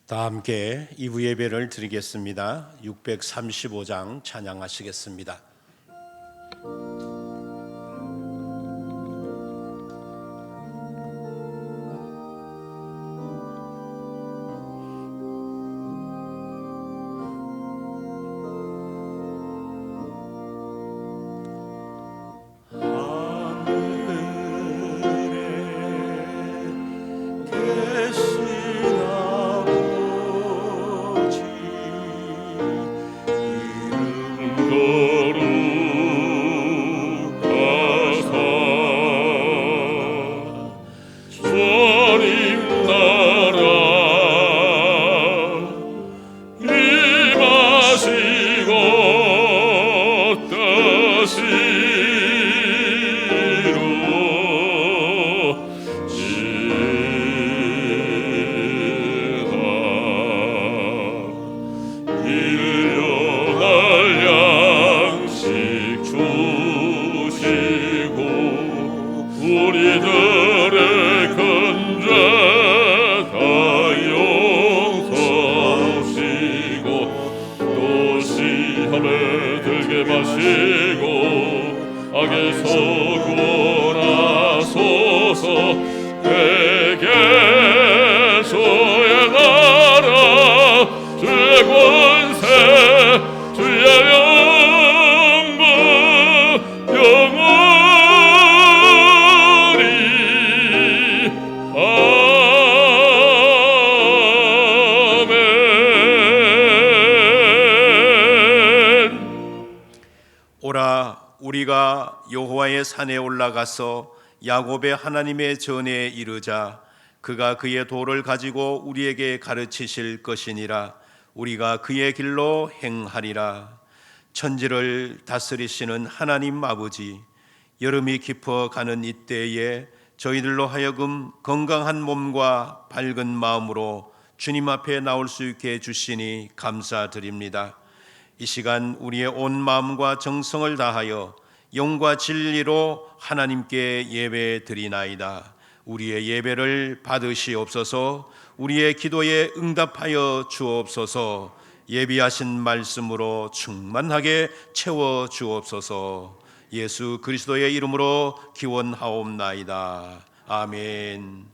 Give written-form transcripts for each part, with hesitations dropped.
다 함께 2부 예배를 드리겠습니다. 635장 찬양하시겠습니다. 우리가 여호와의 산에 올라가서 야곱의 하나님의 전에 이르자 그가 그의 도를 가지고 우리에게 가르치실 것이니라. 우리가 그의 길로 행하리라. 천지를 다스리시는 하나님 아버지, 여름이 깊어가는 이때에 저희들로 하여금 건강한 몸과 밝은 마음으로 주님 앞에 나올 수 있게 해주시니 감사드립니다. 이 시간 우리의 온 마음과 정성을 다하여 영과 진리로 하나님께 예배 드리나이다. 우리의 예배를 받으시옵소서. 우리의 기도에 응답하여 주옵소서. 예비하신 말씀으로 충만하게 채워 주옵소서. 예수 그리스도의 이름으로 기원하옵나이다. 아멘.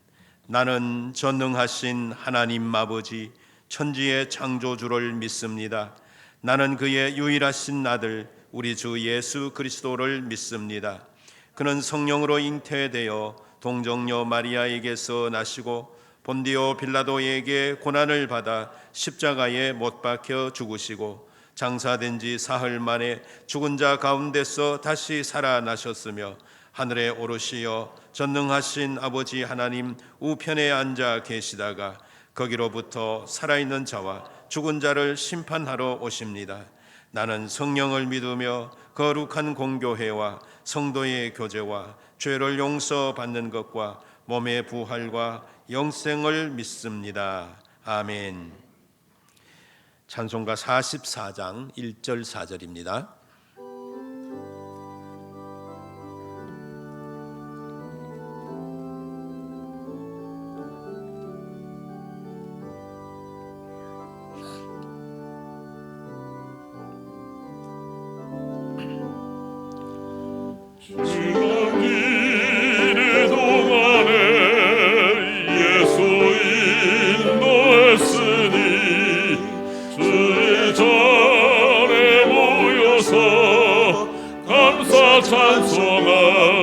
나는 전능하신 하나님 아버지 천지의 창조주를 믿습니다. 나는 그의 유일하신 아들 우리 주 예수 그리스도를 믿습니다. 그는 성령으로 잉태되어 동정녀 마리아에게서 나시고 본디오 빌라도에게 고난을 받아 십자가에 못 박혀 죽으시고 장사된 지 사흘 만에 죽은 자 가운데서 다시 살아나셨으며 하늘에 오르시어 전능하신 아버지 하나님 우편에 앉아 계시다가 거기로부터 살아있는 자와 죽은 자를 심판하러 오십니다. 나는 성령을 믿으며 거룩한 공교회와 성도의 교제와 죄를 용서받는 것과 몸의 부활과 영생을 믿습니다. 아멘. 찬송가 44장 1절 4절입니다.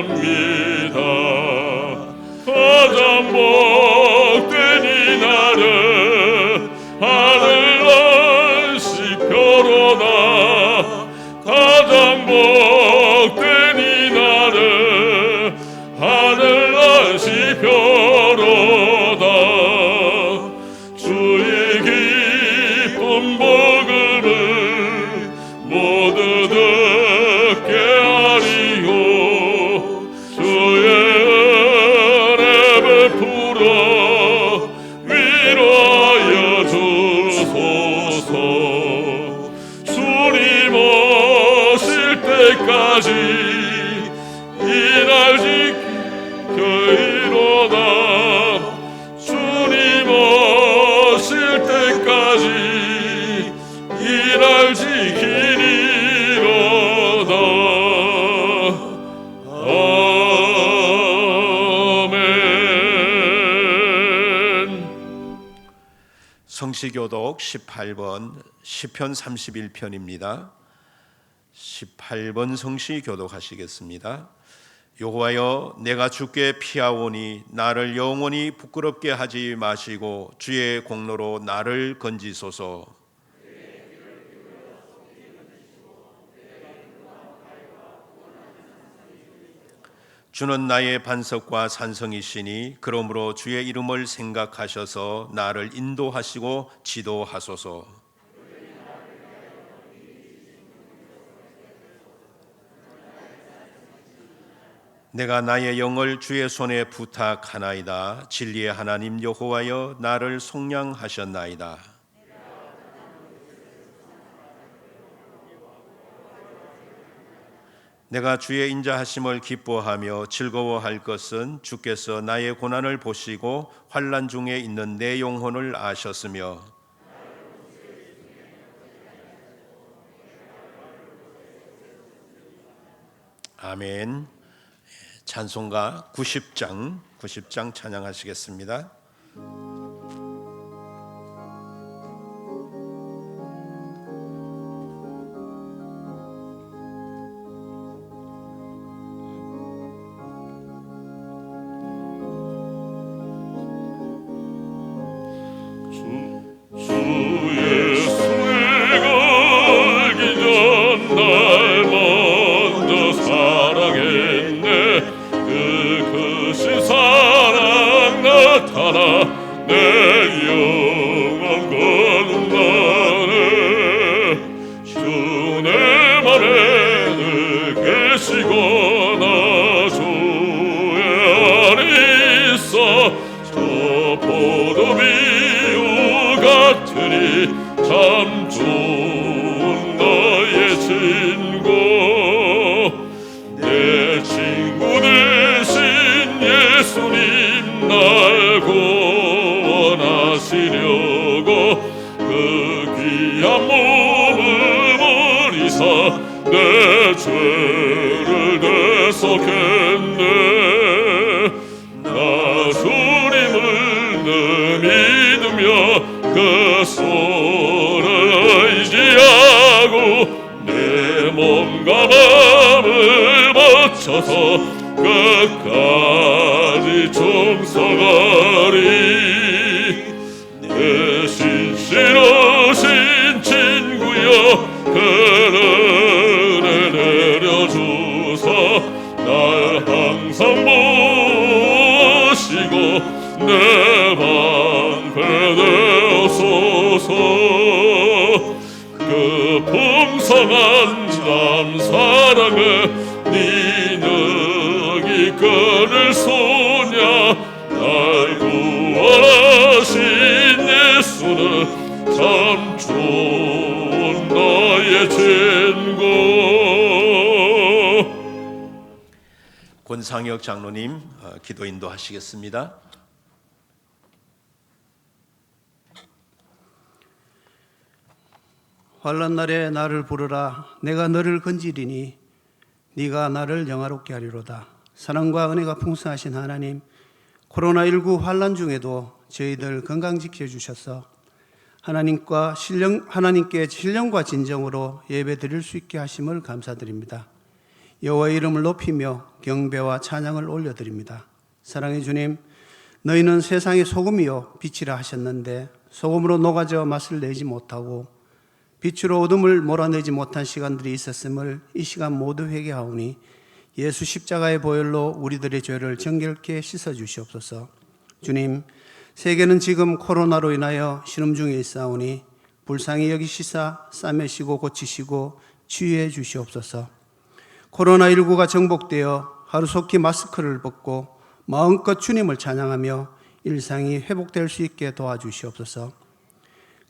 찬송합니다. 가장 복된 이 날은 하늘 안식표로다. 가장 복된 이 날은 하늘 안식표로다. 주의 기쁜 복음을 모두 듣게 하리요. 주의 은혜 베풀어 위로하여 주소서. 주님 오실 때까지 이 날 지켜이로다. 주님 오실 때 이날 지키리로다. 아멘. 성시교독 18번 시편 31편입니다. 18번 성시 교독하시겠습니다. 여호와여, 내가 주께 피하오니 나를 영원히 부끄럽게 하지 마시고 주의 공로로 나를 건지소서. 주는 나의 반석과 산성이시니 그러므로 주의 이름을 생각하셔서 나를 인도하시고 지도하소서. 내가 나의 영을 주의 손에 부탁하나이다. 진리의 하나님 여호와여, 나를 속량하셨나이다. 내가 주의 인자하심을 기뻐하며 즐거워할 것은 주께서 나의 고난을 보시고 환난 중에 있는 내 영혼을 아셨으며 아멘. 찬송가 90장 찬양하시겠습니다. 참 좋은 너의 친구, 내 친구 되신 예수님 날 구원하시려고 그 귀한 몸을 버리사 내 죄를 대속했네. 나 주님을 늘 믿으며 그 손을 의지하고 내 몸과 마음을 바쳐서 끝까지 충성하리. 내 신실하신 친구여, 그 은혜 내려주사 날 항상 모시고 내 방패 되옵소서. 그 풍성한 참 사랑을 네 능이 끊을 소냐. 날 구원하신 예수는 참 좋은 나의 친구. 권상혁 장로님 기도 인도하시겠습니다. 환난 날에 나를 부르라. 내가 너를 건지리니 네가 나를 영화롭게 하리로다. 사랑과 은혜가 풍성하신 하나님, 코로나19 환난 중에도 저희들 건강 지켜주셔서 하나님께 신령과 진정으로 예배 드릴 수 있게 하심을 감사드립니다. 여호와의 이름을 높이며 경배와 찬양을 올려드립니다. 사랑의 주님, 너희는 세상의 소금이요 빛이라 하셨는데 소금으로 녹아져 맛을 내지 못하고 빛으로 어둠을 몰아내지 못한 시간들이 있었음을 이 시간 모두 회개하오니 예수 십자가의 보혈로 우리들의 죄를 정결케 씻어주시옵소서. 주님, 세계는 지금 코로나로 인하여 신음 중에 있사오니 불쌍히 여기시사 싸매시고 고치시고 치유해 주시옵소서. 코로나19가 정복되어 하루속히 마스크를 벗고 마음껏 주님을 찬양하며 일상이 회복될 수 있게 도와주시옵소서.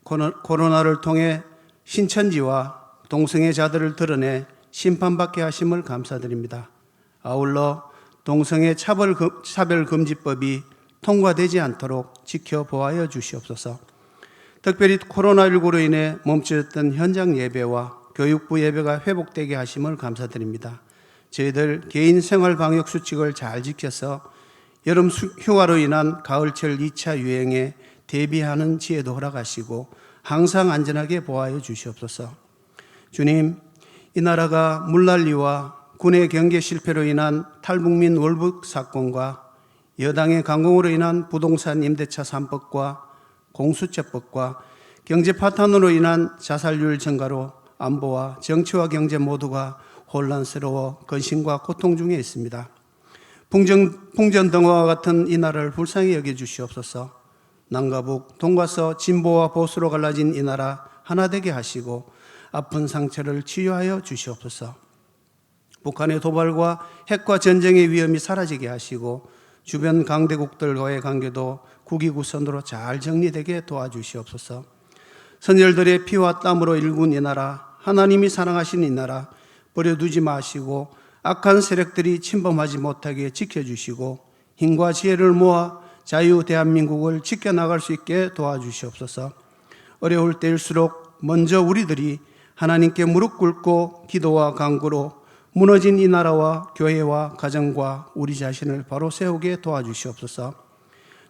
코로나를 통해 신천지와 동성애 자들을 드러내 심판받게 하심을 감사드립니다. 아울러 동성애 차별금지법이 통과되지 않도록 지켜보아여 주시옵소서. 특별히 코로나19로 인해 멈춰졌던 현장 예배와 교육부 예배가 회복되게 하심을 감사드립니다. 저희들 개인 생활 방역 수칙을 잘 지켜서 여름 휴가로 인한 가을철 2차 유행에 대비하는 지혜도 허락하시고 항상 안전하게 보호하여 주시옵소서. 주님, 이 나라가 물난리와 군의 경계 실패로 인한 탈북민 월북 사건과 여당의 강공으로 인한 부동산 임대차 3법과 공수처법과 경제 파탄으로 인한 자살률 증가로 안보와 정치와 경제 모두가 혼란스러워 근심과 고통 중에 있습니다. 풍전등화와 같은 이 나라를 불쌍히 여겨주시옵소서. 남과 북, 동과서, 진보와 보수로 갈라진 이 나라 하나 되게 하시고 아픈 상처를 치유하여 주시옵소서. 북한의 도발과 핵과 전쟁의 위험이 사라지게 하시고 주변 강대국들과의 관계도 국위구선으로 잘 정리되게 도와주시옵소서. 선열들의 피와 땀으로 일군 이 나라, 하나님이 사랑하신 이 나라 버려두지 마시고 악한 세력들이 침범하지 못하게 지켜주시고 힘과 지혜를 모아 자유 대한민국을 지켜나갈 수 있게 도와주시옵소서. 어려울 때일수록 먼저 우리들이 하나님께 무릎 꿇고 기도와 간구로 무너진 이 나라와 교회와 가정과 우리 자신을 바로 세우게 도와주시옵소서.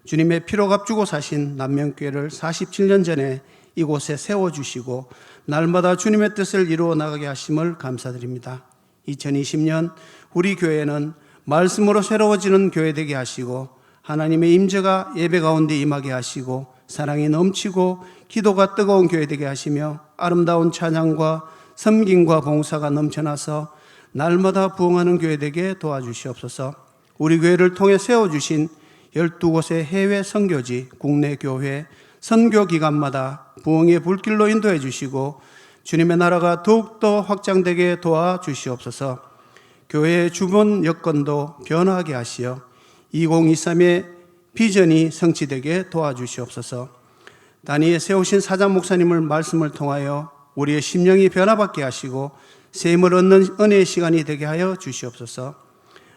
주님의 피로 값주고 사신 남명교회를 47년 전에 이곳에 세워주시고 날마다 주님의 뜻을 이루어 나가게 하심을 감사드립니다. 2020년 우리 교회는 말씀으로 새로워지는 교회 되게 하시고 하나님의 임재가 예배 가운데 임하게 하시고 사랑이 넘치고 기도가 뜨거운 교회 되게 하시며 아름다운 찬양과 섬김과 봉사가 넘쳐나서 날마다 부흥하는 교회 되게 도와주시옵소서. 우리 교회를 통해 세워주신 12곳의 해외 선교지, 국내 교회, 선교 기간마다 부흥의 불길로 인도해 주시고 주님의 나라가 더욱더 확장되게 도와주시옵소서. 교회의 주변 여건도 변화하게 하시어 2023의 비전이 성취되게 도와주시옵소서. 단위에 세우신 사장 목사님을 말씀을 통하여 우리의 심령이 변화받게 하시고 셈을 얻는 은혜의 시간이 되게 하여 주시옵소서.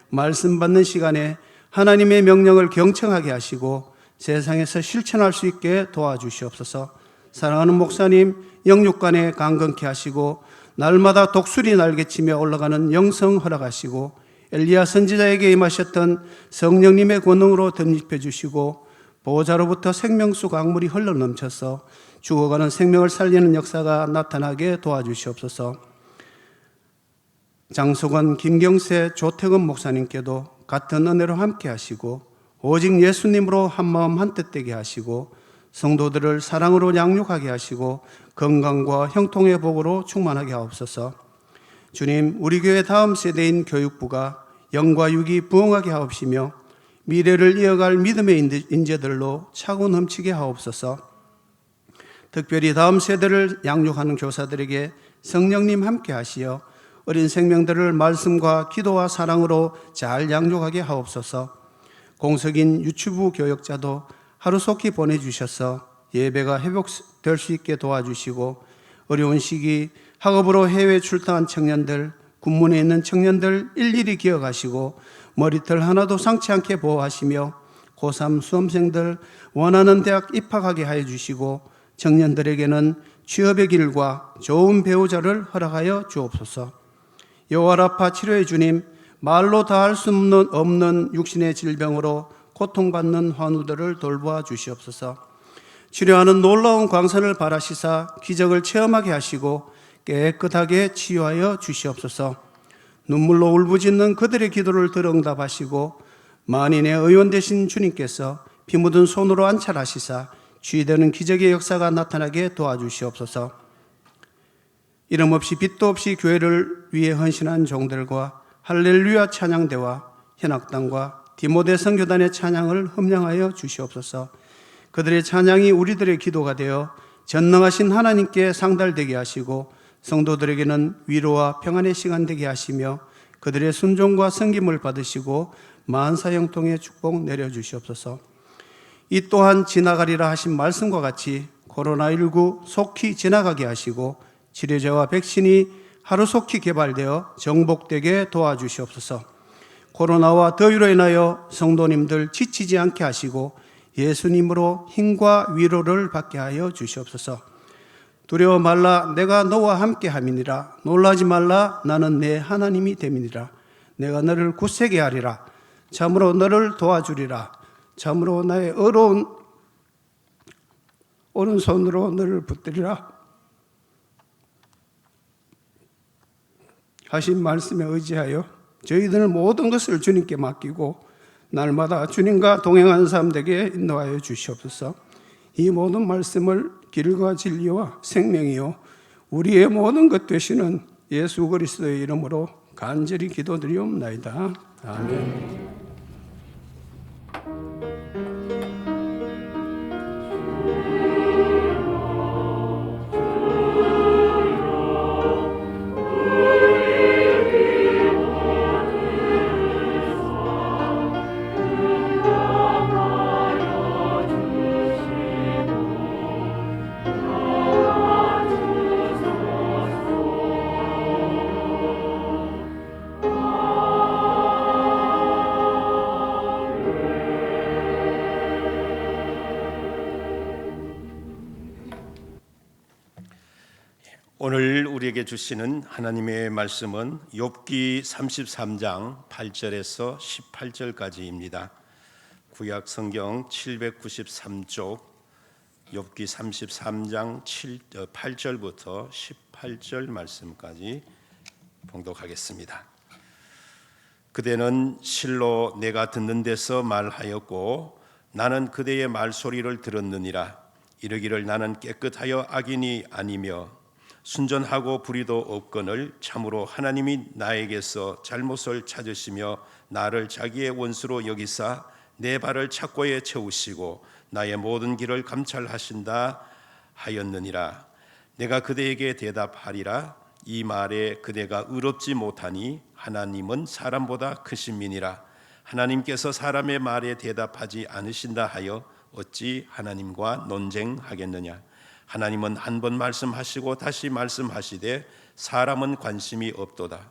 말씀 받는 시간에 하나님의 명령을 경청하게 하시고 세상에서 실천할 수 있게 도와주시옵소서. 사랑하는 목사님 영육간에 강건케 하시고 날마다 독수리 날개치며 올라가는 영성 허락하시고 엘리야 선지자에게 임하셨던 성령님의 권능으로 덧입혀 주시고 보호자로부터 생명수 강물이 흘러넘쳐서 죽어가는 생명을 살리는 역사가 나타나게 도와주시옵소서. 장석원, 김경세, 조태근 목사님께도 같은 은혜로 함께 하시고 오직 예수님으로 한마음 한뜻 되게 하시고 성도들을 사랑으로 양육하게 하시고 건강과 형통의 복으로 충만하게 하옵소서. 주님, 우리 교회 다음 세대인 교육부가 영과 육이 부흥하게 하옵시며 미래를 이어갈 믿음의 인재들로 차고 넘치게 하옵소서. 특별히 다음 세대를 양육하는 교사들에게 성령님 함께 하시어 어린 생명들을 말씀과 기도와 사랑으로 잘 양육하게 하옵소서. 공석인 유치부 교역자도 하루속히 보내주셔서 예배가 회복될 수 있게 도와주시고 어려운 시기 학업으로 해외 출타한 청년들, 군문에 있는 청년들 일일이 기억하시고 머리털 하나도 상치 않게 보호하시며 고3 수험생들 원하는 대학 입학하게 하여 주시고 청년들에게는 취업의 길과 좋은 배우자를 허락하여 주옵소서. 여호와라파 치료의 주님, 말로 다 할 수 없는 육신의 질병으로 고통받는 환우들을 돌보아 주시옵소서. 치료하는 놀라운 광선을 바라시사 기적을 체험하게 하시고 깨끗하게 치유하여 주시옵소서. 눈물로 울부짖는 그들의 기도를 들어 응답하시고 만인의 의원 되신 주님께서 피 묻은 손으로 안찰하시사 치유되는 기적의 역사가 나타나게 도와주시옵소서. 이름 없이 빛도 없이 교회를 위해 헌신한 종들과 할렐루야 찬양대와 현악단과 디모데 선교단의 찬양을 흠량하여 주시옵소서. 그들의 찬양이 우리들의 기도가 되어 전능하신 하나님께 상달되게 하시고 성도들에게는 위로와 평안의 시간 되게 하시며 그들의 순종과 섬김을 받으시고 만사형통의 축복 내려주시옵소서. 이 또한 지나가리라 하신 말씀과 같이 코로나19 속히 지나가게 하시고 치료제와 백신이 하루속히 개발되어 정복되게 도와주시옵소서. 코로나와 더위로 인하여 성도님들 지치지 않게 하시고 예수님으로 힘과 위로를 받게 하여 주시옵소서. 두려워 말라, 내가 너와 함께 함이니라. 놀라지 말라, 나는 내 하나님이 됨이니라. 내가 너를 굳세게 하리라. 참으로 너를 도와주리라. 참으로 나의 오른손으로 너를 붙들리라 하신 말씀에 의지하여 저희들 모든 것을 주님께 맡기고 날마다 주님과 동행하는 사람들에게 인도하여 주시옵소서. 이 모든 말씀을 길과 진리와 생명이요 우리의 모든 것 되시는 예수 그리스도의 이름으로 간절히 기도드리옵나이다. 아멘. 오늘 우리에게 주시는 하나님의 말씀은 욥기 33장 8절에서 18절까지입니다. 구약 성경 793쪽 욥기 33장 8절부터 18절 말씀까지 봉독하겠습니다. 그대는 실로 내가 듣는 데서 말하였고 나는 그대의 말소리를 들었느니라. 이르기를 나는 깨끗하여 악인이 아니며 순전하고 불의도 없거늘 참으로 하나님이 나에게서 잘못을 찾으시며 나를 자기의 원수로 여기사 내 발을 착고에 채우시고 나의 모든 길을 감찰하신다 하였느니라. 내가 그대에게 대답하리라. 이 말에 그대가 의롭지 못하니 하나님은 사람보다 크심이니라. 하나님께서 사람의 말에 대답하지 않으신다 하여 어찌 하나님과 논쟁하겠느냐. 하나님은 한 번 말씀하시고 다시 말씀하시되 사람은 관심이 없도다.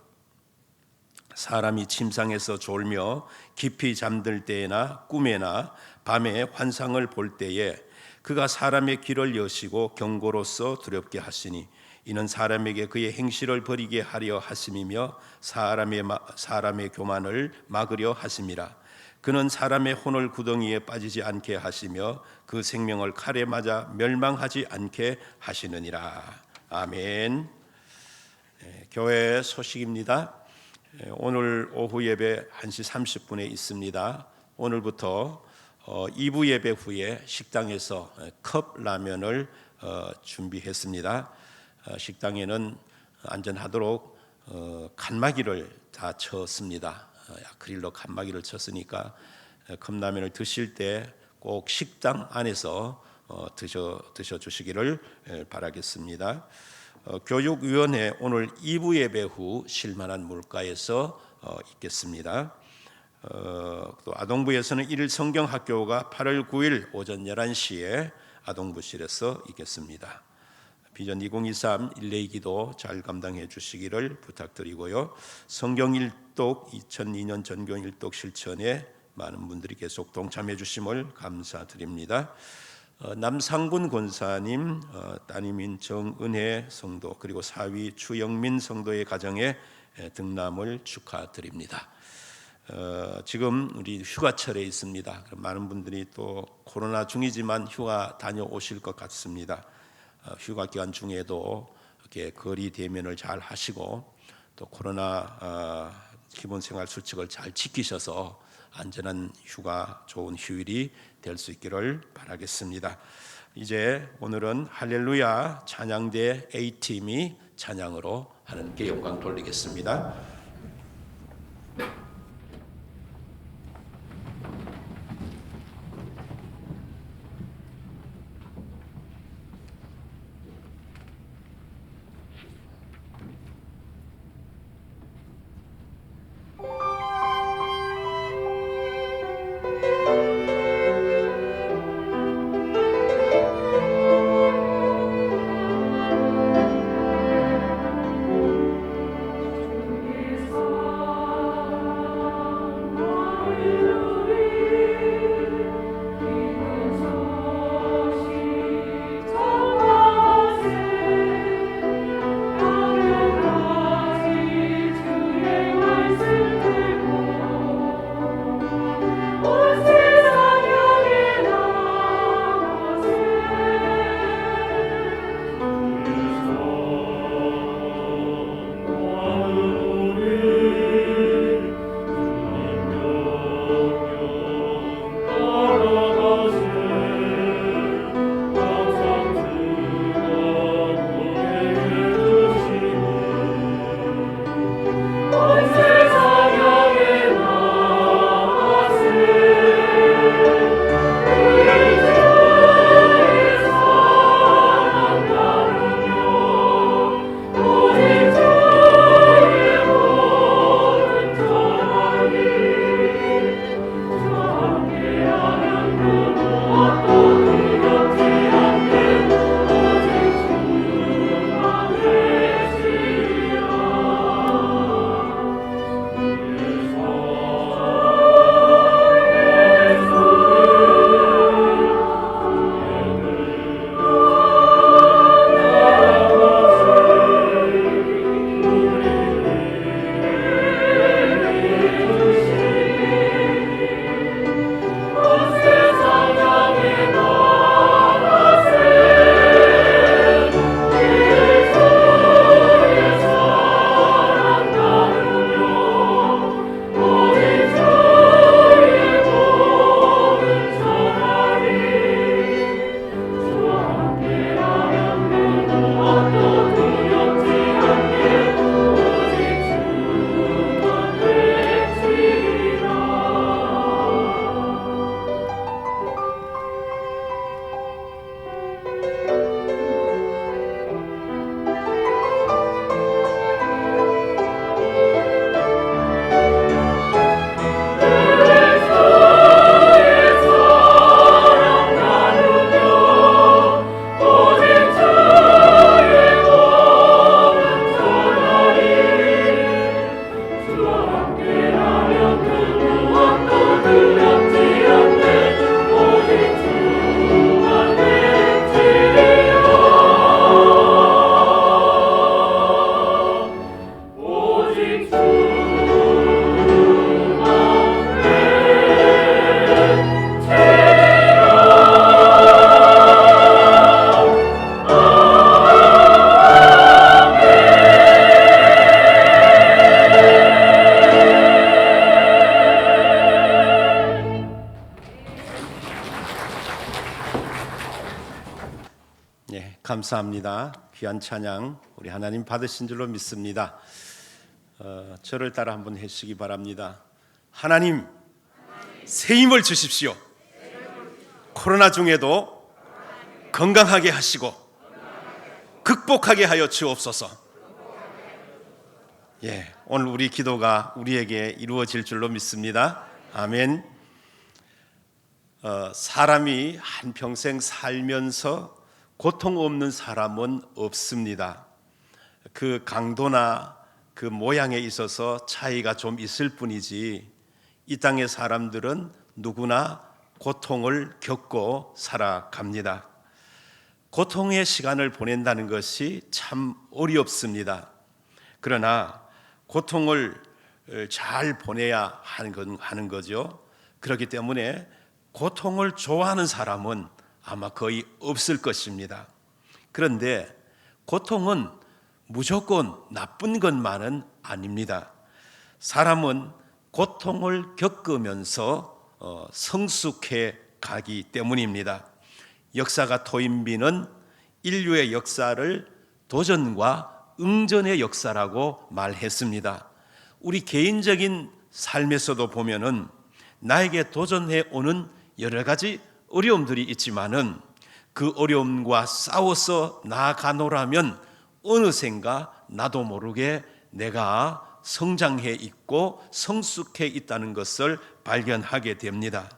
사람이 침상에서 졸며 깊이 잠들 때나 꿈에나 밤에 환상을 볼 때에 그가 사람의 길을 여시고 경고로서 두렵게 하시니 이는 사람에게 그의 행실을 버리게 하려 하심이며 사람의 교만을 막으려 하심이라. 그는 사람의 혼을 구덩이에 빠지지 않게 하시며 그 생명을 칼에 맞아 멸망하지 않게 하시느니라. 아멘. 교회 소식입니다. 오늘 오후 예배 1시 30분에 있습니다. 오늘부터 2부 예배 후에 식당에서 컵라면을 준비했습니다. 식당에는 안전하도록 칸막이를 다 쳤습니다. 아크릴로 칸막이를 쳤으니까 컵라면을 드실 때 꼭 식당 안에서 드셔 주시기를 바라겠습니다. 교육위원회 오늘 2부 예배 후 실만한 물가에서 있겠습니다. 또 아동부에서는 1일 성경학교가 8월 9일 오전 11시에 아동부실에서 있겠습니다. 비전 2023 일레이 기도 잘 감당해 주시기를 부탁드리고요. 성경 일독 2002년 전경 일독 실천에 많은 분들이 계속 동참해 주심을 감사드립니다. 남상군 권사님, 따님인 정은혜 성도 그리고 사위 추영민 성도의 가정에 등남을 축하드립니다. 지금 우리 휴가철에 있습니다. 많은 분들이 또 코로나 중이지만 휴가 다녀오실 것 같습니다. 휴가 기간 중에도 이렇게 거리 대면을 잘 하시고 또 코로나 기본생활 수칙을 잘 지키셔서 안전한 휴가, 좋은 휴일이 될 수 있기를 바라겠습니다. 이제 오늘은 할렐루야 찬양대 A팀이 찬양으로 하나님께 영광 돌리겠습니다. 감사합니다. 귀한 찬양 우리 하나님 받으신 줄로 믿습니다. 저를 따라 한번 해주시기 바랍니다. 하나님, 새 힘을 주십시오. 코로나 중에도 건강하게 하시고 극복하게 하여 주옵소서. 오늘 우리 기도가 우리에게 이루어질 줄로 믿습니다. 아멘. 사람이 한평생 살면서 고통 없는 사람은 없습니다. 그 강도나 그 모양에 있어서 차이가 좀 있을 뿐이지 이 땅의 사람들은 누구나 고통을 겪고 살아갑니다. 고통의 시간을 보낸다는 것이 참 어렵습니다. 그러나 고통을 잘 보내야 하는 거죠. 그렇기 때문에 고통을 좋아하는 사람은 아마 거의 없을 것입니다. 그런데 고통은 무조건 나쁜 것만은 아닙니다. 사람은 고통을 겪으면서 성숙해 가기 때문입니다. 역사가 토인비는 인류의 역사를 도전과 응전의 역사라고 말했습니다. 우리 개인적인 삶에서도 보면은 나에게 도전해 오는 여러 가지 어려움들이 있지만은 그 어려움과 싸워서 나아가노라면 어느샌가 나도 모르게 내가 성장해 있고 성숙해 있다는 것을 발견하게 됩니다.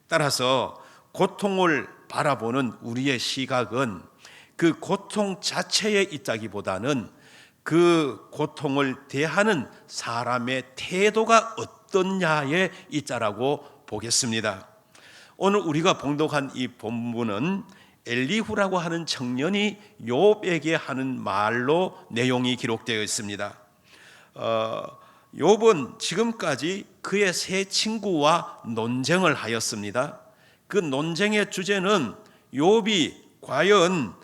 따라서 고통을 바라보는 우리의 시각은 그 고통 자체에 있다기보다는 그 고통을 대하는 사람의 태도가 어떠냐에 있다라고 보겠습니다. 오늘 우리가 봉독한 이 본문은 엘리후라고 하는 청년이 욥에게 하는 말로 내용이 기록되어 있습니다. 욥은 지금까지 그의 세 친구와 논쟁을 하였습니다. 그 논쟁의 주제는 욥이 과연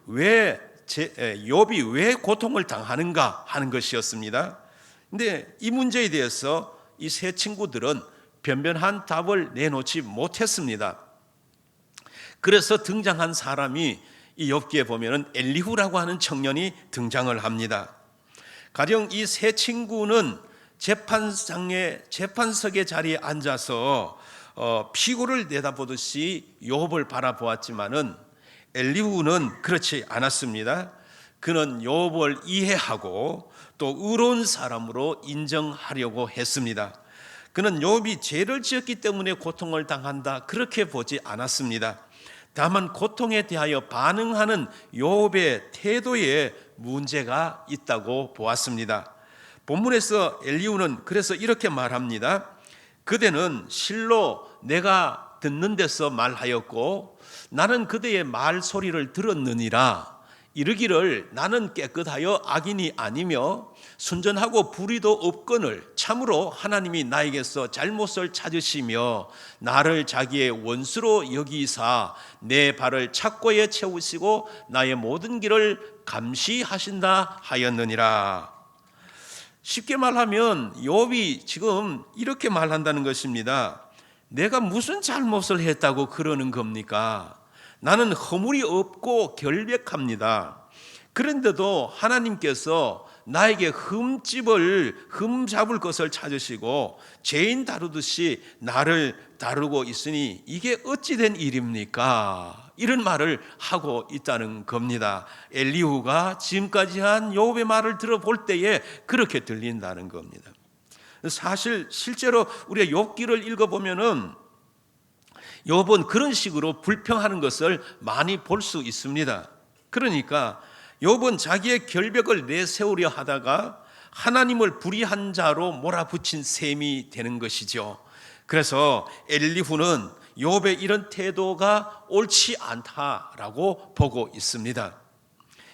욥이 왜 고통을 당하는가 하는 것이었습니다. 근데 이 문제에 대해서 이 세 친구들은 변변한 답을 내놓지 못했습니다. 그래서 등장한 사람이 이 욥기에 보면은 엘리후라고 하는 청년이 등장을 합니다. 가령 이 세 친구는 재판석의 자리에 앉아서 피고를 내다보듯이 욥을 바라보았지만은 엘리후는 그렇지 않았습니다. 그는 욥을 이해하고 또 의로운 사람으로 인정하려고 했습니다. 그는 욥이 죄를 지었기 때문에 고통을 당한다 그렇게 보지 않았습니다. 다만 고통에 대하여 반응하는 욥의 태도에 문제가 있다고 보았습니다. 본문에서 엘리후는 그래서 이렇게 말합니다. 그대는 실로 내가 듣는 데서 말하였고 나는 그대의 말소리를 들었느니라. 이르기를 나는 깨끗하여 악인이 아니며 순전하고 불의도 없거늘 참으로 하나님이 나에게서 잘못을 찾으시며 나를 자기의 원수로 여기사 내 발을 착고에 채우시고 나의 모든 길을 감시하신다 하였느니라. 쉽게 말하면 욥이 지금 이렇게 말한다는 것입니다. 내가 무슨 잘못을 했다고 그러는 겁니까? 나는 허물이 없고 결백합니다. 그런데도 하나님께서 나에게 흠 잡을 것을 찾으시고 죄인 다루듯이 나를 다루고 있으니 이게 어찌된 일입니까? 이런 말을 하고 있다는 겁니다. 엘리후가 지금까지 한 욥의 말을 들어볼 때에 그렇게 들린다는 겁니다. 실제로 우리가 욥기를 읽어보면은 욥은 그런 식으로 불평하는 것을 많이 볼 수 있습니다. 그러니까 욥은 자기의 결백을 내세우려 하다가 하나님을 불의한 자로 몰아붙인 셈이 되는 것이죠. 그래서 엘리후는 욥의 이런 태도가 옳지 않다라고 보고 있습니다.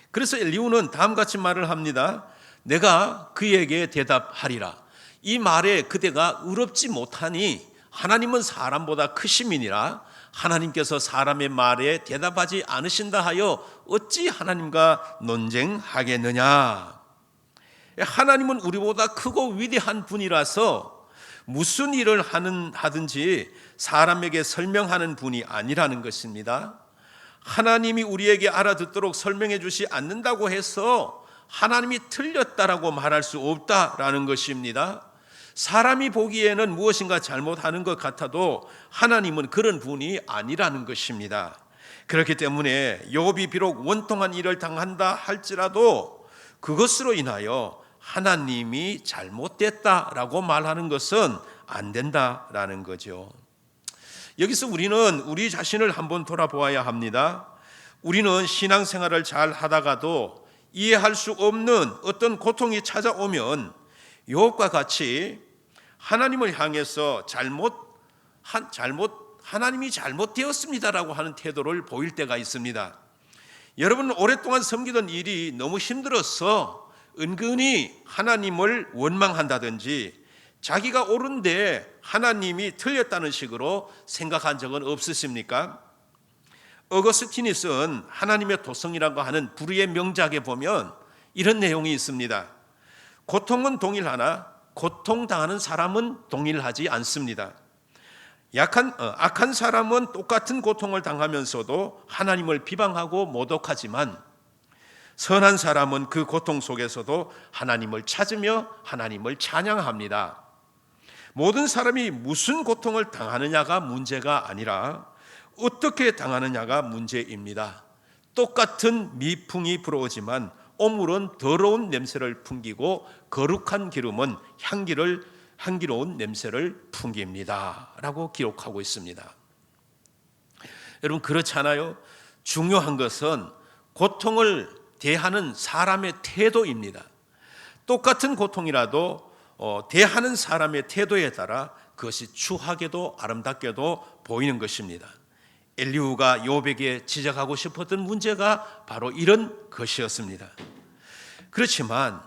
그래서 엘리후는 다음과 같이 말을 합니다. 내가 그에게 대답하리라. 이 말에 그대가 의롭지 못하니 하나님은 사람보다 크심이니라. 하나님께서 사람의 말에 대답하지 않으신다 하여 어찌 하나님과 논쟁하겠느냐. 하나님은 우리보다 크고 위대한 분이라서 무슨 일을 하든지 사람에게 설명하는 분이 아니라는 것입니다. 하나님이 우리에게 알아듣도록 설명해 주지 않는다고 해서 하나님이 틀렸다라고 말할 수 없다라는 것입니다. 사람이 보기에는 무엇인가 잘못하는 것 같아도 하나님은 그런 분이 아니라는 것입니다. 그렇기 때문에 욥이 비록 원통한 일을 당한다 할지라도 그것으로 인하여 하나님이 잘못됐다라고 말하는 것은 안 된다라는 거죠. 여기서 우리는 우리 자신을 한번 돌아보아야 합니다. 우리는 신앙생활을 잘 하다가도 이해할 수 없는 어떤 고통이 찾아오면 욥과 같이 하나님을 향해서 하나님이 잘못되었습니다라고 하는 태도를 보일 때가 있습니다. 여러분, 오랫동안 섬기던 일이 너무 힘들어서 은근히 하나님을 원망한다든지 자기가 옳은데 하나님이 틀렸다는 식으로 생각한 적은 없으십니까? 어거스틴이 쓴 하나님의 도성이라고 하는 불의의 명작에 보면 이런 내용이 있습니다. 고통은 동일하나 고통당하는 사람은 동일하지 않습니다. 악한 사람은 똑같은 고통을 당하면서도 하나님을 비방하고 모독하지만 선한 사람은 그 고통 속에서도 하나님을 찾으며 하나님을 찬양합니다. 모든 사람이 무슨 고통을 당하느냐가 문제가 아니라 어떻게 당하느냐가 문제입니다. 똑같은 미풍이 불어오지만 오물은 더러운 냄새를 풍기고 거룩한 기름은 향기로운 냄새를 풍깁니다 라고 기록하고 있습니다. 여러분, 그렇잖아요. 중요한 것은 고통을 대하는 사람의 태도입니다. 똑같은 고통이라도 대하는 사람의 태도에 따라 그것이 추하게도 아름답게도 보이는 것입니다. 엘리후가 욥에게 지적하고 싶었던 문제가 바로 이런 것이었습니다. 그렇지만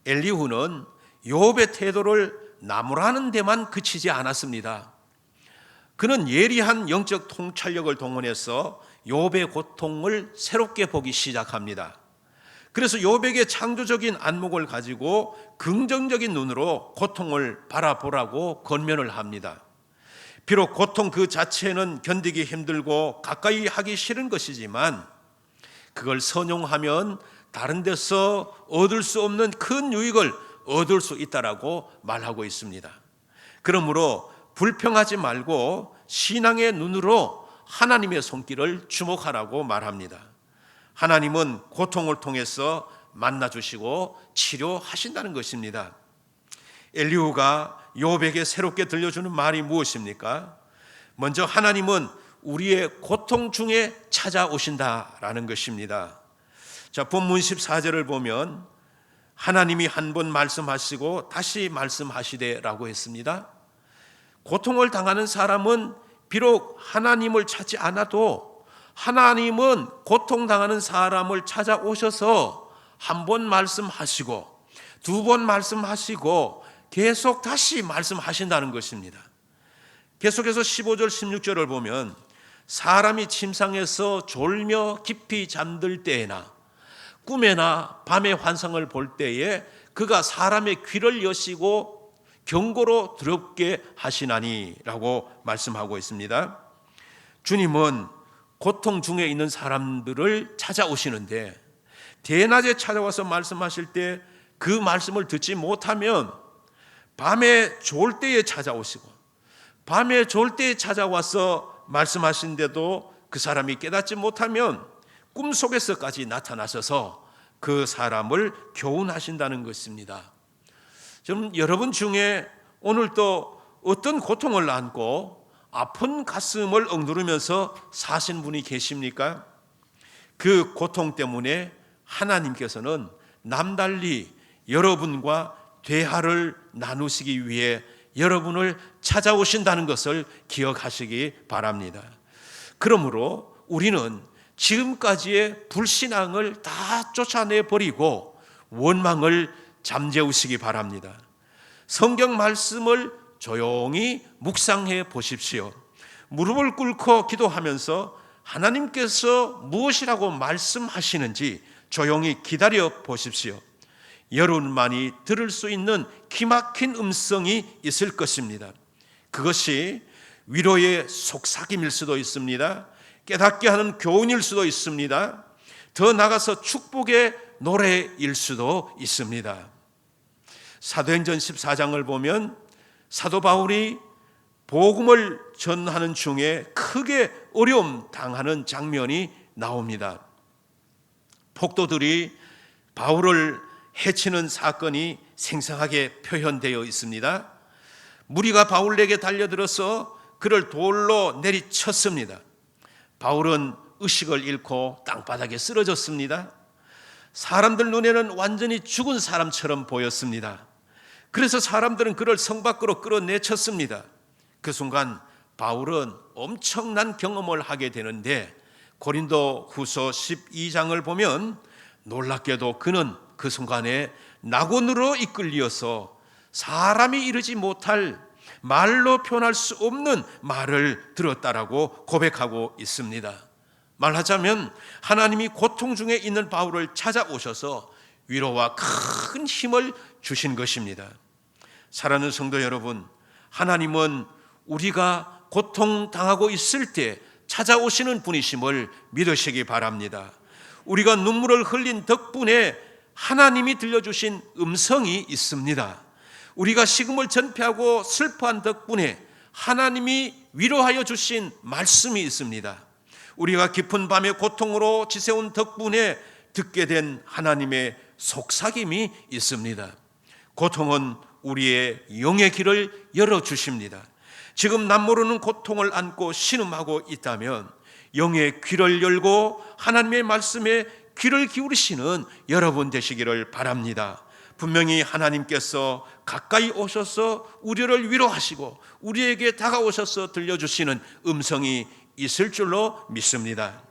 엘리후는 욥의 태도를 나무라는 데만 그치지 않았습니다. 그는 예리한 영적 통찰력을 동원해서 욥의 고통을 새롭게 보기 시작합니다. 그래서 욥에게 창조적인 안목을 가지고 긍정적인 눈으로 고통을 바라보라고 권면을 합니다. 비록 고통 그 자체는 견디기 힘들고 가까이 하기 싫은 것이지만 그걸 선용하면 다른 데서 얻을 수 없는 큰 유익을 얻을 수 있다라고 말하고 있습니다. 그러므로 불평하지 말고 신앙의 눈으로 하나님의 손길을 주목하라고 말합니다. 하나님은 고통을 통해서 만나주시고 치료하신다는 것입니다. 엘리후가 욥에게 새롭게 들려주는 말이 무엇입니까? 먼저 하나님은 우리의 고통 중에 찾아오신다라는 것입니다. 자, 본문 14절을 보면 하나님이 한 번 말씀하시고 다시 말씀하시되라고 했습니다. 고통을 당하는 사람은 비록 하나님을 찾지 않아도 하나님은 고통당하는 사람을 찾아오셔서 한 번 말씀하시고 두 번 말씀하시고 계속 다시 말씀하신다는 것입니다. 계속해서 15절 16절을 보면 사람이 침상에서 졸며 깊이 잠들 때에나 꿈에나 밤의 환상을 볼 때에 그가 사람의 귀를 여시고 경고로 두렵게 하시나니 라고 말씀하고 있습니다. 주님은 고통 중에 있는 사람들을 찾아오시는데 대낮에 찾아와서 말씀하실 때 그 말씀을 듣지 못하면 밤에 졸 때에 찾아오시고 밤에 졸 때에 찾아와서 말씀하신데도 그 사람이 깨닫지 못하면 꿈속에서까지 나타나셔서 그 사람을 교훈하신다는 것입니다. 좀 여러분 중에 오늘 또 어떤 고통을 안고 아픈 가슴을 억누르면서 사신 분이 계십니까? 그 고통 때문에 하나님께서는 남달리 여러분과 대화를 나누시기 위해 여러분을 찾아오신다는 것을 기억하시기 바랍니다. 그러므로 우리는 지금까지의 불신앙을 다 쫓아내버리고 원망을 잠재우시기 바랍니다. 성경 말씀을 조용히 묵상해 보십시오. 무릎을 꿇고 기도하면서 하나님께서 무엇이라고 말씀하시는지 조용히 기다려 보십시오. 여러분만이 들을 수 있는 기막힌 음성이 있을 것입니다. 그것이 위로의 속삭임일 수도 있습니다. 깨닫게 하는 교훈일 수도 있습니다. 더 나아가서 축복의 노래일 수도 있습니다. 사도행전 14장을 보면 사도 바울이 복음을 전하는 중에 크게 어려움 당하는 장면이 나옵니다. 폭도들이 바울을 해치는 사건이 생생하게 표현되어 있습니다. 무리가 바울에게 달려들어서 그를 돌로 내리쳤습니다. 바울은 의식을 잃고 땅바닥에 쓰러졌습니다. 사람들 눈에는 완전히 죽은 사람처럼 보였습니다. 그래서 사람들은 그를 성 밖으로 끌어내쳤습니다. 그 순간 바울은 엄청난 경험을 하게 되는데 고린도 후서 12장을 보면 놀랍게도 그는 그 순간에 낙원으로 이끌려서 사람이 이르지 못할 말로 표현할 수 없는 말을 들었다라고 고백하고 있습니다. 말하자면 하나님이 고통 중에 있는 바울을 찾아오셔서 위로와 큰 힘을 주신 것입니다. 사랑하는 성도 여러분, 하나님은 우리가 고통당하고 있을 때 찾아오시는 분이심을 믿으시기 바랍니다. 우리가 눈물을 흘린 덕분에 하나님이 들려주신 음성이 있습니다. 우리가 식음을 전폐하고 슬퍼한 덕분에 하나님이 위로하여 주신 말씀이 있습니다. 우리가 깊은 밤의 고통으로 지새운 덕분에 듣게 된 하나님의 속삭임이 있습니다. 고통은 우리의 영의 길을 열어주십니다. 지금 남모르는 고통을 안고 신음하고 있다면 영의 귀를 열고 하나님의 말씀에 귀를 기울이시는 여러분 되시기를 바랍니다. 분명히 하나님께서 가까이 오셔서 우리를 위로하시고 우리에게 다가오셔서 들려주시는 음성이 있을 줄로 믿습니다.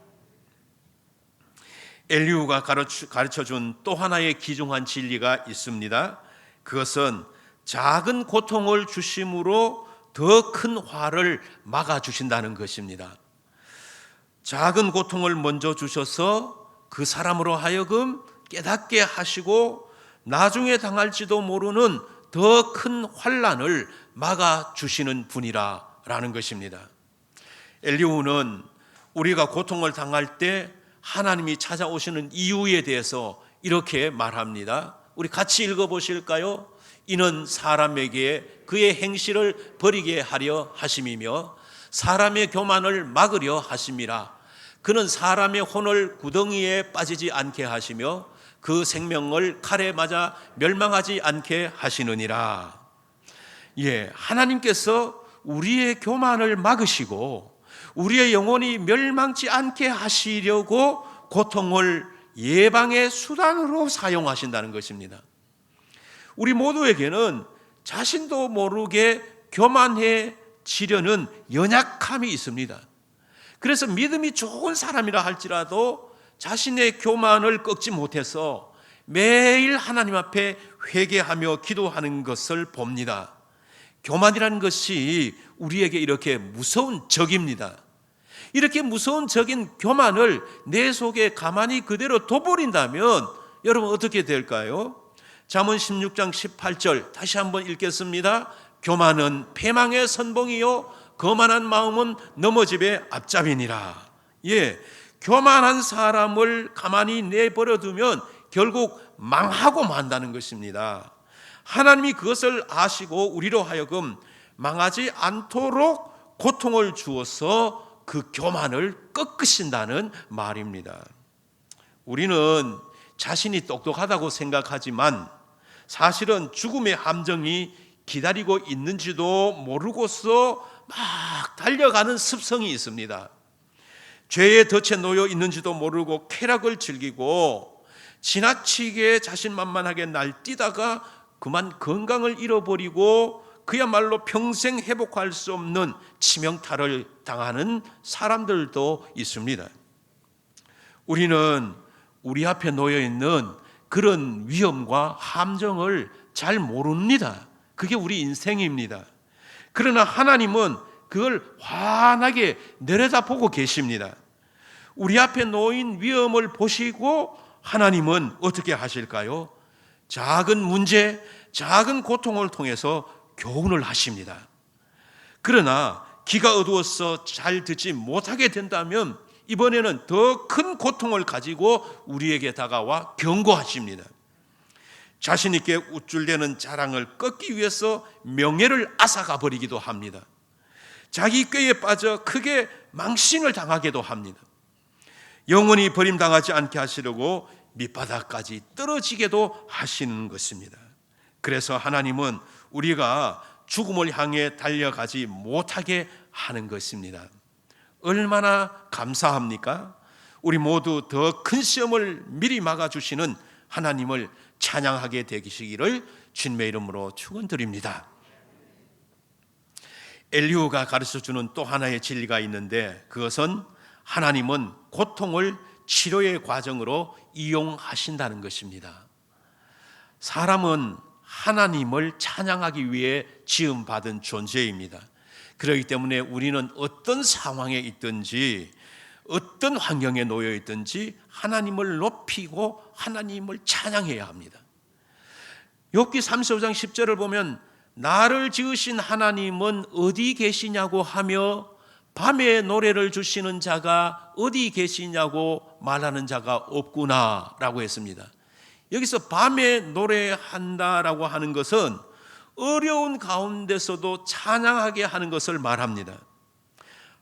엘리후가 가르쳐준 또 하나의 귀중한 진리가 있습니다. 그것은 작은 고통을 주심으로 더 큰 화를 막아주신다는 것입니다. 작은 고통을 먼저 주셔서 그 사람으로 하여금 깨닫게 하시고 나중에 당할지도 모르는 더 큰 환난을 막아주시는 분이라는 것입니다. 엘리후는 우리가 고통을 당할 때 하나님이 찾아오시는 이유에 대해서 이렇게 말합니다. 우리 같이 읽어보실까요? 이는 사람에게 그의 행실을 버리게 하려 하심이며 사람의 교만을 막으려 하심이라. 그는 사람의 혼을 구덩이에 빠지지 않게 하시며 그 생명을 칼에 맞아 멸망하지 않게 하시느니라. 하나님께서 우리의 교만을 막으시고 우리의 영혼이 멸망치 않게 하시려고 고통을 예방의 수단으로 사용하신다는 것입니다. 우리 모두에게는 자신도 모르게 교만해지려는 연약함이 있습니다. 그래서 믿음이 좋은 사람이라 할지라도 자신의 교만을 꺾지 못해서 매일 하나님 앞에 회개하며 기도하는 것을 봅니다. 교만이라는 것이 우리에게 이렇게 무서운 적입니다. 이렇게 무서운 적인 교만을 내 속에 가만히 그대로 둬버린다면 여러분 어떻게 될까요? 잠언 16장 18절 다시 한번 읽겠습니다. 교만은 패망의 선봉이요 거만한 마음은 넘어짐의 앞잡이니라. 교만한 사람을 가만히 내버려두면 결국 망하고 만다는 것입니다. 하나님이 그것을 아시고 우리로 하여금 망하지 않도록 고통을 주어서 그 교만을 꺾으신다는 말입니다. 우리는 자신이 똑똑하다고 생각하지만 사실은 죽음의 함정이 기다리고 있는지도 모르고서 막 달려가는 습성이 있습니다. 죄의 덫에 놓여 있는지도 모르고 쾌락을 즐기고 지나치게 자신만만하게 날뛰다가 그만 건강을 잃어버리고 그야말로 평생 회복할 수 없는 치명타를 당하는 사람들도 있습니다. 우리는 우리 앞에 놓여 있는 그런 위험과 함정을 잘 모릅니다. 그게 우리 인생입니다. 그러나 하나님은 그걸 환하게 내려다보고 계십니다. 우리 앞에 놓인 위험을 보시고 하나님은 어떻게 하실까요? 작은 문제, 작은 고통을 통해서 교훈을 하십니다. 그러나 귀가 어두워서 잘 듣지 못하게 된다면 이번에는 더 큰 고통을 가지고 우리에게 다가와 경고하십니다. 자신 있게 우쭐대는 자랑을 꺾기 위해서 명예를 앗아가 버리기도 합니다. 자기 꾀에 빠져 크게 망신을 당하기도 합니다. 영원히 버림당하지 않게 하시려고 밑바닥까지 떨어지게도 하시는 것입니다. 그래서 하나님은 우리가 죽음을 향해 달려가지 못하게 하는 것입니다. 얼마나 감사합니까? 우리 모두 더 큰 시험을 미리 막아주시는 하나님을 찬양하게 되시기를 주님의 이름으로 축원드립니다. 엘리후가 가르쳐주는 또 하나의 진리가 있는데, 그것은 하나님은 고통을 치료의 과정으로 이용하신다는 것입니다. 사람은 하나님을 찬양하기 위해 지음받은 존재입니다. 그렇기 때문에 우리는 어떤 상황에 있든지 어떤 환경에 놓여 있든지 하나님을 높이고 하나님을 찬양해야 합니다. 욥기 35장 10절을 보면 나를 지으신 하나님은 어디 계시냐고 하며 밤에 노래를 주시는 자가 어디 계시냐고 말하는 자가 없구나 라고 했습니다. 여기서 밤에 노래한다라고 하는 것은 어려운 가운데서도 찬양하게 하는 것을 말합니다.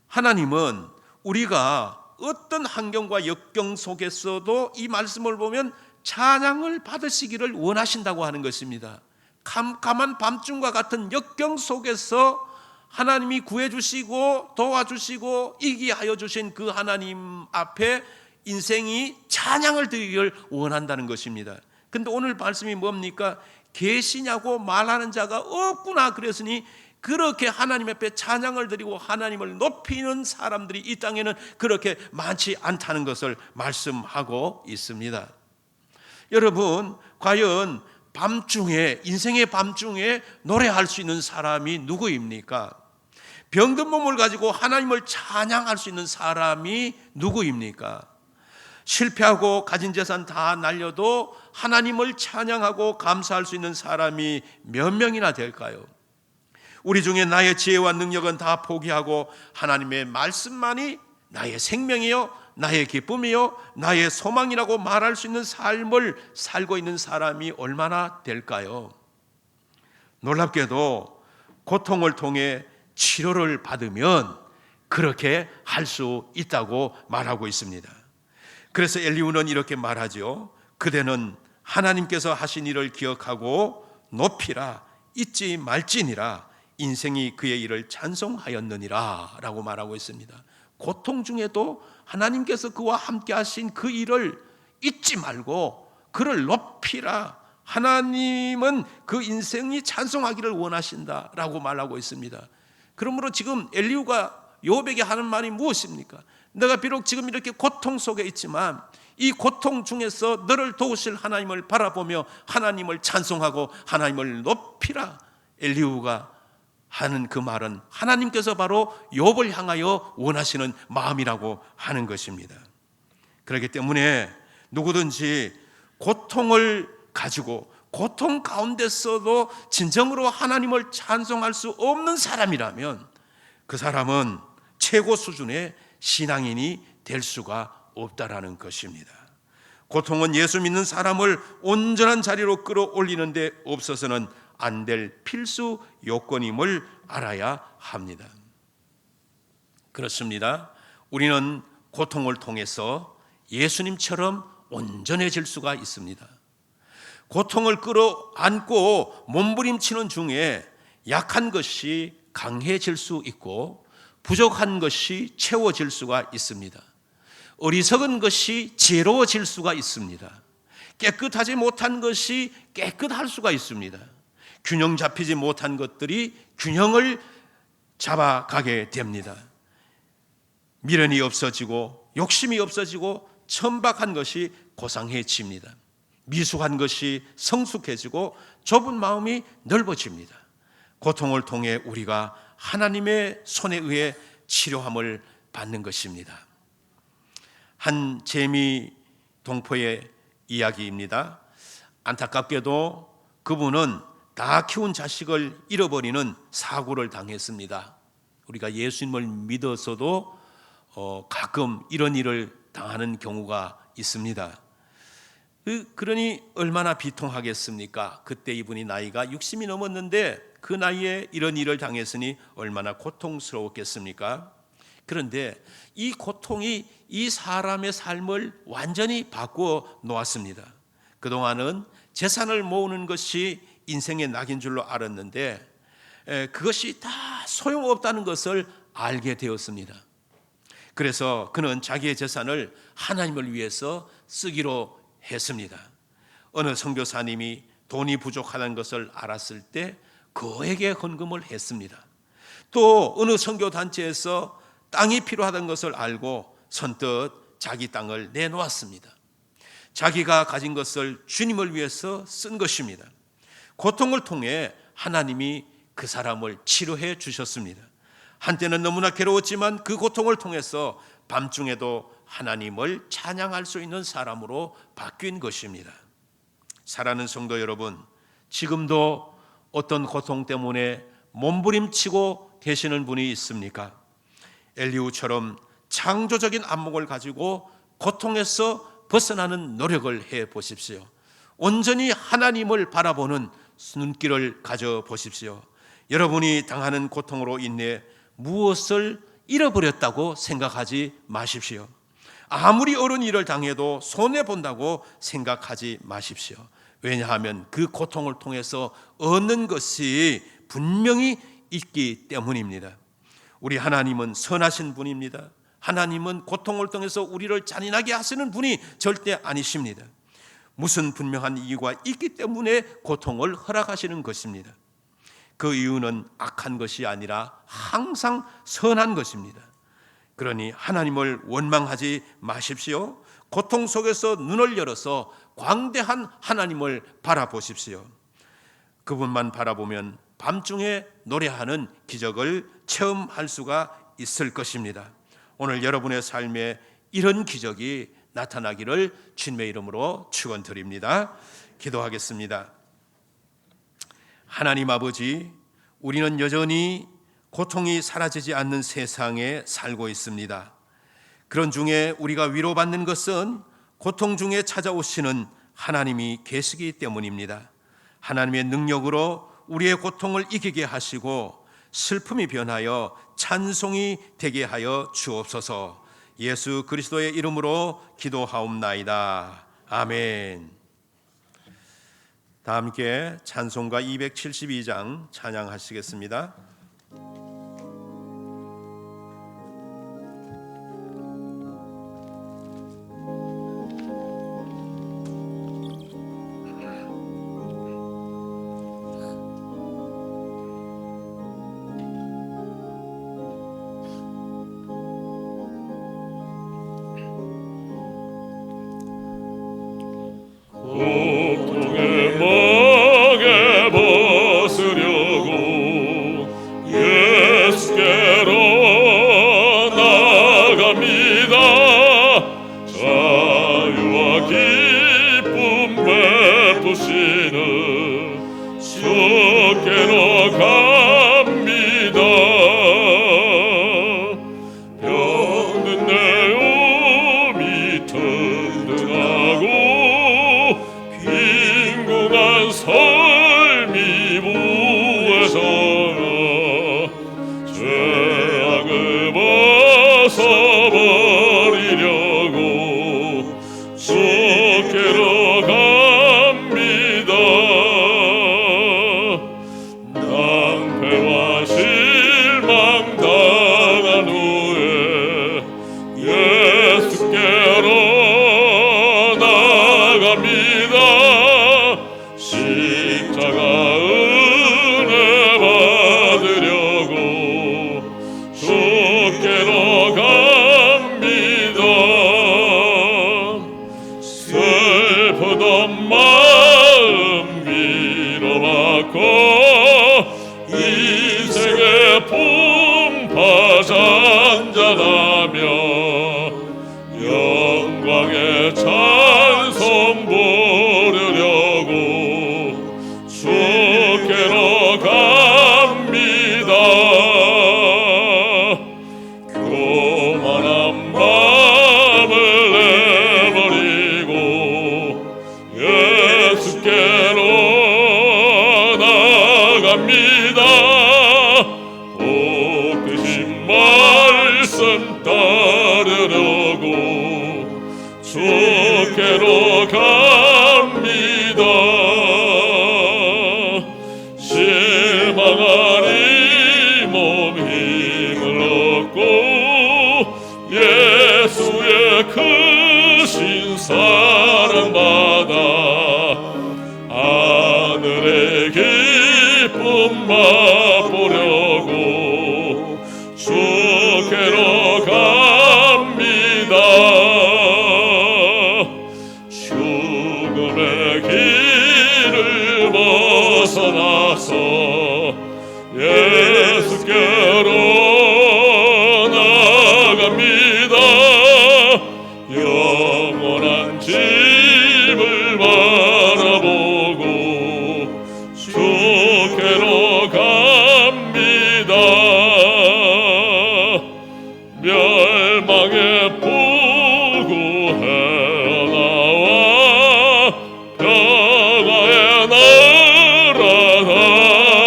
하나님은 우리가 어떤 환경과 역경 속에서도 이 말씀을 보면 찬양을 받으시기를 원하신다고 하는 것입니다. 캄캄한 밤중과 같은 역경 속에서 하나님이 구해주시고 도와주시고 이기게 하여 주신 그 하나님 앞에 인생이 찬양을 드리기를 원한다는 것입니다. 근데 오늘 말씀이 뭡니까? 계시냐고 말하는 자가 없구나 그랬으니, 그렇게 하나님 앞에 찬양을 드리고 하나님을 높이는 사람들이 이 땅에는 그렇게 많지 않다는 것을 말씀하고 있습니다. 여러분, 과연 밤중에, 인생의 밤중에 노래할 수 있는 사람이 누구입니까? 병든 몸을 가지고 하나님을 찬양할 수 있는 사람이 누구입니까? 실패하고 가진 재산 다 날려도 하나님을 찬양하고 감사할 수 있는 사람이 몇 명이나 될까요? 우리 중에 나의 지혜와 능력은 다 포기하고 하나님의 말씀만이 나의 생명이요, 나의 기쁨이요, 나의 소망이라고 말할 수 있는 삶을 살고 있는 사람이 얼마나 될까요? 놀랍게도 고통을 통해 치료를 받으면 그렇게 할 수 있다고 말하고 있습니다. 그래서 엘리후는 이렇게 말하죠. 그대는 하나님께서 하신 일을 기억하고 높이라, 잊지 말지니라. 인생이 그의 일을 찬송하였느니라 라고 말하고 있습니다. 고통 중에도 하나님께서 그와 함께 하신 그 일을 잊지 말고 그를 높이라. 하나님은 그 인생이 찬송하기를 원하신다라고 말하고 있습니다. 그러므로 지금 엘리후가 욥에게 하는 말이 무엇입니까? 내가 비록 지금 이렇게 고통 속에 있지만 이 고통 중에서 너를 도우실 하나님을 바라보며 하나님을 찬송하고 하나님을 높이라. 엘리후가 하는 그 말은 하나님께서 바로 욥을 향하여 원하시는 마음이라고 하는 것입니다. 그렇기 때문에 누구든지 고통을 가지고 고통 가운데서도 진정으로 하나님을 찬송할 수 없는 사람이라면 그 사람은 최고 수준의 신앙인이 될 수가 없다라는 것입니다. 고통은 예수 믿는 사람을 온전한 자리로 끌어올리는 데 없어서는 안 될 필수 요건임을 알아야 합니다. 그렇습니다. 우리는 고통을 통해서 예수님처럼 온전해질 수가 있습니다. 고통을 끌어안고 몸부림치는 중에 약한 것이 강해질 수 있고 부족한 것이 채워질 수가 있습니다. 어리석은 것이 지혜로워질 수가 있습니다. 깨끗하지 못한 것이 깨끗할 수가 있습니다. 균형 잡히지 못한 것들이 균형을 잡아가게 됩니다. 미련이 없어지고 욕심이 없어지고 천박한 것이 고상해집니다. 미숙한 것이 성숙해지고 좁은 마음이 넓어집니다. 고통을 통해 우리가 하나님의 손에 의해 치료함을 받는 것입니다. 한 재미 동포의 이야기입니다. 안타깝게도 그분은 다 키운 자식을 잃어버리는 사고를 당했습니다. 우리가 예수님을 믿어서도 가끔 이런 일을 당하는 경우가 있습니다. 그러니 얼마나 비통하겠습니까? 그때 이분이 나이가 60이 넘었는데 그 나이에 이런 일을 당했으니 얼마나 고통스러웠겠습니까? 그런데 이 고통이 이 사람의 삶을 완전히 바꾸어 놓았습니다. 그동안은 재산을 모으는 것이 인생의 낙인 줄로 알았는데 그것이 다 소용없다는 것을 알게 되었습니다. 그래서 그는 자기의 재산을 하나님을 위해서 쓰기로 했습니다. 어느 선교사님이 돈이 부족하다는 것을 알았을 때 그에게 헌금을 했습니다. 또 어느 선교단체에서 땅이 필요하다는 것을 알고 선뜻 자기 땅을 내놓았습니다. 자기가 가진 것을 주님을 위해서 쓴 것입니다. 고통을 통해 하나님이 그 사람을 치료해 주셨습니다. 한때는 너무나 괴로웠지만 그 고통을 통해서 밤중에도 하나님을 찬양할 수 있는 사람으로 바뀐 것입니다. 사랑하는 성도 여러분, 지금도 어떤 고통 때문에 몸부림치고 계시는 분이 있습니까? 엘리후처럼 창조적인 안목을 가지고 고통에서 벗어나는 노력을 해 보십시오. 온전히 하나님을 바라보는 눈길을 가져 보십시오. 여러분이 당하는 고통으로 인해 무엇을 잃어버렸다고 생각하지 마십시오. 아무리 어려운 일을 당해도 손해본다고 생각하지 마십시오. 왜냐하면 그 고통을 통해서 얻는 것이 분명히 있기 때문입니다. 우리 하나님은 선하신 분입니다. 하나님은 고통을 통해서 우리를 잔인하게 하시는 분이 절대 아니십니다. 무슨 분명한 이유가 있기 때문에 고통을 허락하시는 것입니다. 그 이유는 악한 것이 아니라 항상 선한 것입니다. 그러니 하나님을 원망하지 마십시오. 고통 속에서 눈을 열어서 광대한 하나님을 바라보십시오. 그분만 바라보면 밤중에 노래하는 기적을 체험할 수가 있을 것입니다. 오늘 여러분의 삶에 이런 기적이 나타나기를 주님의 이름으로 축원드립니다. 기도하겠습니다. 하나님 아버지, 우리는 여전히 고통이 사라지지 않는 세상에 살고 있습니다. 그런 중에 우리가 위로받는 것은 고통 중에 찾아오시는 하나님이 계시기 때문입니다. 하나님의 능력으로 우리의 고통을 이기게 하시고 슬픔이 변하여 찬송이 되게 하여 주옵소서. 예수 그리스도의 이름으로 기도하옵나이다. 아멘. 다 함께 찬송가 272장 찬양하시겠습니다. 고통의 멍에 벗으려고 예수께로 나갑니다. 자유와 기쁨 베푸시는 주께로 갑니다. 병든 내 몸이 든든하고 빈궁한 삶이 무에서나 죄악을 벗어버리려고 주께로 갑니다. 낭패와 실망 당한 후에 예수께로 나갑니다. 십자가 은혜 받으려고 주께로 갑니다. 슬프던 마음 위로받고 인생의 풍파 잔잔하며 영광의 찬송 부르려고 주 그들의 기쁨 맛보려고 주께로 갑니다. 죽음의 길을 벗어나서 예수께로 나갑니다. 영원한 집을 바라보고 주께로 갑니다. 멸망의 포구 헤어나와 평화의 나라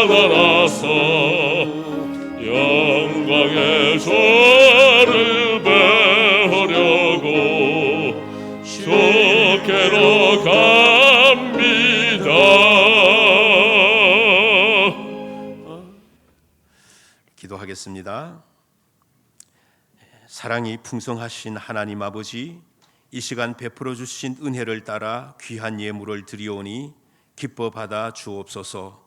나라서 영광의 조를 배우려고 주께로 갑니다. 기도하겠습니다. 사랑이 풍성하신 하나님 아버지, 이 시간 베풀어 주신 은혜를 따라 귀한 예물을 드리오니 기뻐 받아 주옵소서.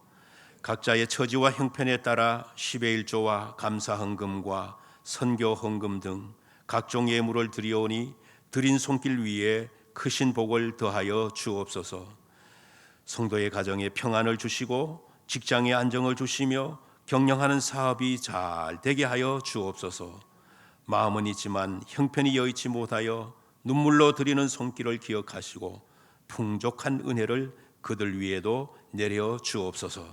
각자의 처지와 형편에 따라 10의 1조와 감사 헌금과 선교 헌금 등 각종 예물을 드리오니 드린 손길 위에 크신 복을 더하여 주옵소서. 성도의 가정에 평안을 주시고 직장에 안정을 주시며 경영하는 사업이 잘 되게 하여 주옵소서. 마음은 있지만 형편이 여의치 못하여 눈물로 드리는 손길을 기억하시고 풍족한 은혜를 그들 위에도 내려 주옵소서.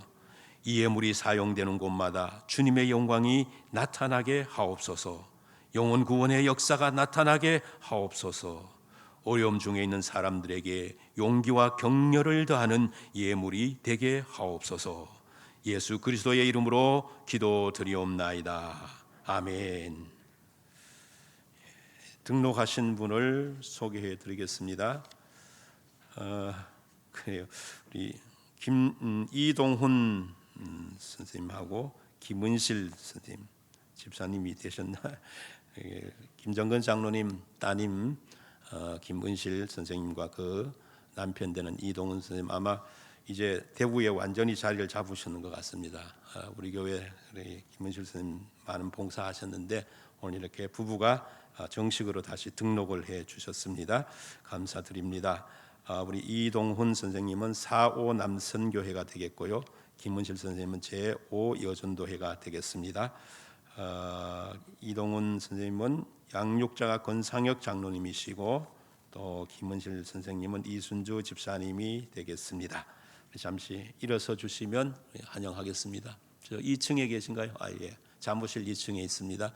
이 예물이 사용되는 곳마다 주님의 영광이 나타나게 하옵소서. 영혼 구원의 역사가 나타나게 하옵소서. 어려움 중에 있는 사람들에게 용기와 격려를 더하는 예물이 되게 하옵소서. 예수 그리스도의 이름으로 기도드리옵나이다. 아멘. 등록하신 분을 소개해 드리겠습니다. 그래요. 우리 이동훈 선생님하고 김은실 선생님, 집사님이 되셨나? 김정근 장로님 따님 김은실 선생님과 그 남편 되는 이동훈 선생님, 아마 이제 대구에 완전히 자리를 잡으시는 것 같습니다. 우리 교회 김은실 선생님 많은 봉사하셨는데 오늘 이렇게 부부가 정식으로 다시 등록을 해 주셨습니다. 감사드립니다. 우리 이동훈 선생님은 4.5 남선교회가 되겠고요. 김은실 선생님은 제5 여전도회가 되겠습니다. 이동훈 선생님은 양육자가 권상혁 장로님이시고 또 김은실 선생님은 이순주 집사님이 되겠습니다. 잠시 일어서 주시면 환영하겠습니다. 저 2층에 계신가요? 예. 사무실 2층에 있습니다.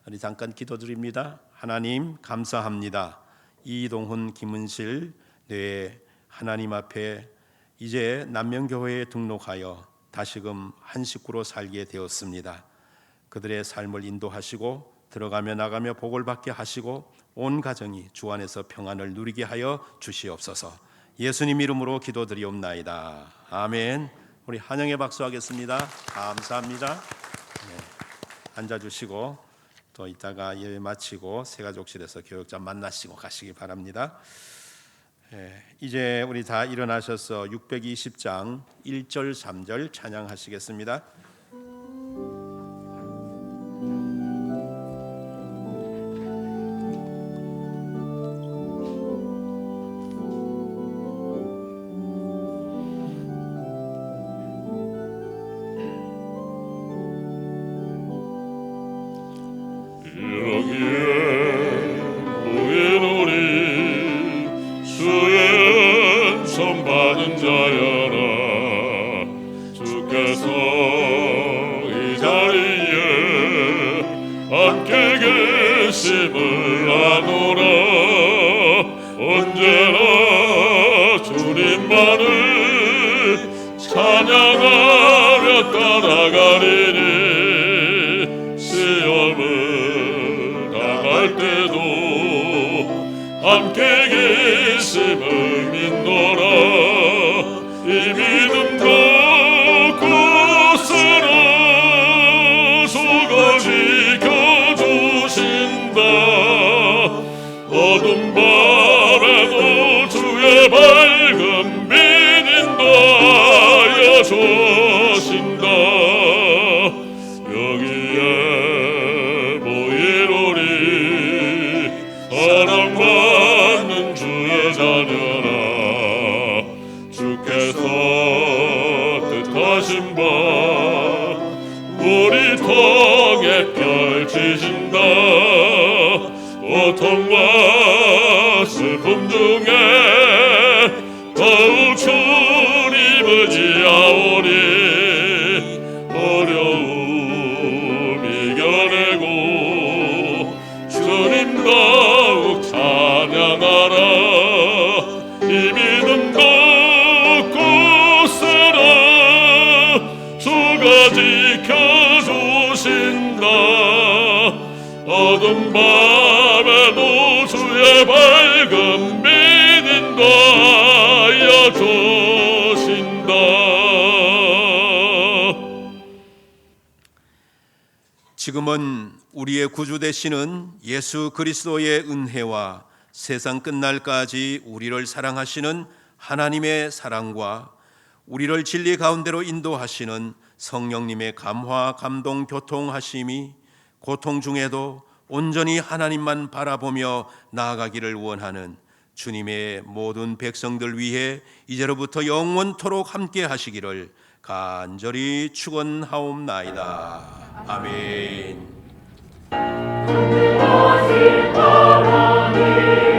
우리 잠깐 기도드립니다. 하나님 감사합니다. 이동훈 김은실 네 하나님 앞에 이제 남명교회에 등록하여 다시금 한 식구로 살게 되었습니다. 그들의 삶을 인도하시고 들어가며 나가며 복을 받게 하시고 온 가정이 주 안에서 평안을 누리게 하여 주시옵소서. 예수님 이름으로 기도드리옵나이다. 아멘. 우리 환영의 박수하겠습니다. 감사합니다. 네, 앉아주시고 또 이따가 예배 마치고 새가족실에서 교육자 만나시고 가시기 바랍니다. 이제 우리 다 일어나셔서 620장 1절 3절 찬양하시겠습니다. 받은 자여라. 주께서 이 자리에 함께 계심을 아노라. 언제나 주님만을 찬양하며 따라가리니 시험을 당할 때도 함께 계심을 믿노라. 이 믿음도 굳세라. 속을 지켜주신다. 어둠 밤에도 주의 밝은 빛 인도하여 주신다. 여기에 모이로리 사랑받는 주의 자녀라. 주께서 뜻하신 바 우리 통해 펼치신다. 고통과 슬픔 중에 더욱 주님을 지하오니 어려움 이겨내고 주님 더욱 찬양하라. 이 믿음 걷고 서라. 주가 지켜주신다. 어둠 밤에도 주의 밝은 빛 인도하여 주신다. 지금은 우리의 구주 되시는 예수 그리스도의 은혜와 세상 끝날까지 우리를 사랑하시는 하나님의 사랑과 우리를 진리 가운데로 인도하시는 성령님의 감화, 감동, 교통하심이 고통 중에도 온전히 하나님만 바라보며 나아가기를 원하는 주님의 모든 백성들 위해 이제로부터 영원토록 함께 하시기를 간절히 축원하옵나이다. 아멘. 하신 하나님